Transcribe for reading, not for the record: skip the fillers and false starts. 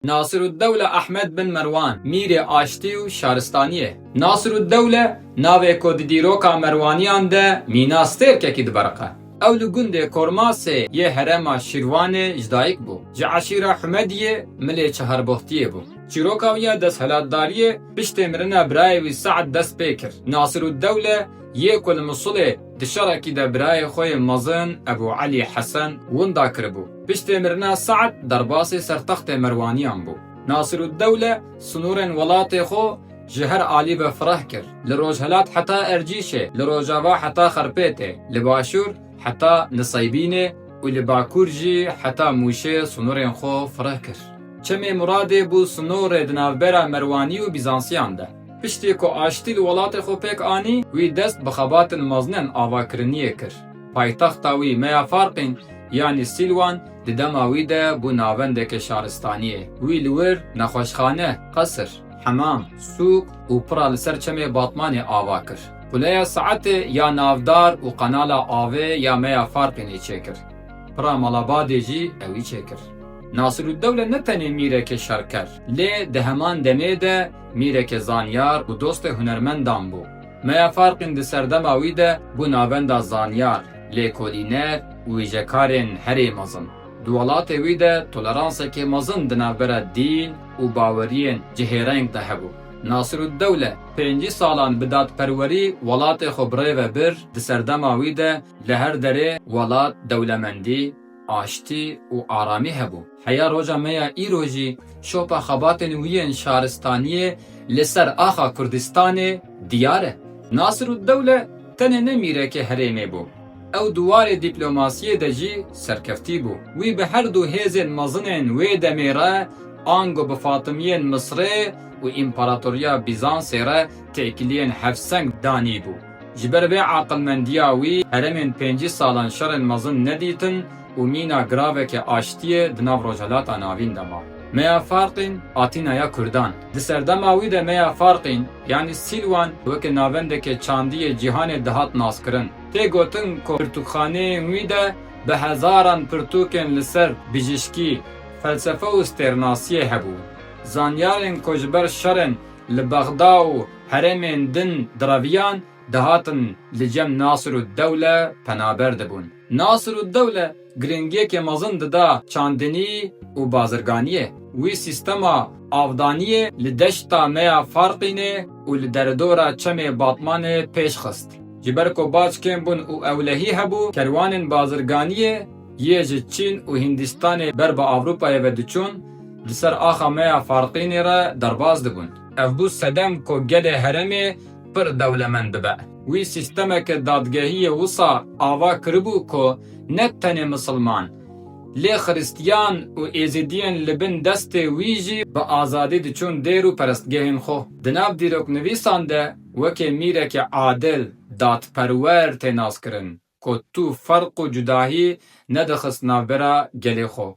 Nasirüddevle Ahmed bin Merwan mîrê aştî û şaristaniyê. Nasirüddevle navê ku di dîroka Merwaniyan de mîna stêrkekî diberiqe. Ew li gundê Kormasê yê herêma Şîrwanê ji dayîk bû. Ji eşîra Humediyê milê çeherboxtiyê bû. Çîroka wî ya desthilatdariyê piştê mirina birayê wî Saad dest pê kir. Nasirüddevle yê ku li Musulê di şerekî de birayê xwe yê mezin Ebu Elî Hesen winda kiribû. Piştê mirina Saad derbasê sertextê Merwaniyan bû. Nasirüddevle sunûrên welatê xwe ji her alî ve fireh kir. Li Rojhilat heta Ercîşê, li Rojava heta Xerpêtê, li Başûr heta Nisaybînê û li Bakur jî heta Mûşê sunûrên xwe fireh kir. Çemê Muradê bû sunûrê di navbera Merwanî û Bîzansiyan de. Piştî ku aştî li welatê xwe pêk anî, wî dest bi xebatên mezinên avakiriniyê kir. Paytexta wî Meya Farqîn yanî Sîlwan di dema wî de bû navendeke şaristaniyê. Wî li wir nexweşxane, qesir, hemam, sûk û pira li ser çemê Batmanê ava kir. Xuleya Saetê ya navdar û qenala avê ya Meya Farqînê çêkir. Pira Malabadê jî ew çêkir. Nasirüddevle ne tenê mîreke şerker, lê di heman demê de mîreke zanyar û dostê hunermendan bû. Meya Farqîn di serdema wî de bû navenda zanyar, lêkolîner û wîjekarên herê mezin. Di welatê wî de toleransekê mezin di navbera dîn û baweriyên cihêreng de hebû. Nasirüddevle 5 salan bi dadperwerî welatê xwe birêve bir, di serdema wî de li her derê welat dewlemendî, aştî û aramî hebû. Heya roja me ya îro jî şopa xebatên wî yên şaristaniyê li ser axa Kurdistanê diyar e. Nasirüddevle tenê ne mîreke herêmê bû. Ew duwarê dîplomasiyê de jî serkeftî bû. Wî bi her du hêzên mezinên wê demê re ango bi Fatımiyên Misrê û İmparatoriya Bîzansê re têkiliyên hevseng danî bû. Ji ber vê aqilmendiya wî herêmên 5 salan şerên mezin nedîtin û mîna giraveke aştiyê di nav rojhilata navîn de ma. Meya Farqîn Atînaya Kurdan. Di serdema wî de Meya Farqîn yanî Sîlwan weke navendeke çandiyê cîhanê dihat naskirin. Tê gotin ku pirtûkxaneyên wî de bi hezaran pirtûkên li ser bijîşkî, felsefe û stêrnasiyê hebû. Zanyarên ku ji ber şerên li Bexda û herêmên din diraviyan dihatin li cem Nasirüddevle penaber dibûn. Nasirüddevle giringiyekê mezin dida çandinî û bazirganiyê. Wî sîstema avdaniyê li deşta Meya Farqînê û li deredora çemê Batmanê pêş xist. Ji ber ku baçkên bûn û ewlehî hebû, kerwanên bazirganiyê yê ji Çîn û Hindistanê ber bi Avrupayê ve diçûn, li ser axa Meya Farqînê re derbas dibûn. Ev bû sedem ku gelê herêmê pir dewlemend dibe. Wî sîstemeke dadgehiyê wisa ava kiribû ku ne tenê misilman, lê xristiyan û êzîdiyên li bin destê wî jî bi azadî diçûn dêr û perestgehên xwe. Di nav dîroknivîsan de wekê mîreke adil, dadperwer tê naskirin ku tu ferq û cudahî nedixist navbera gelê xwe.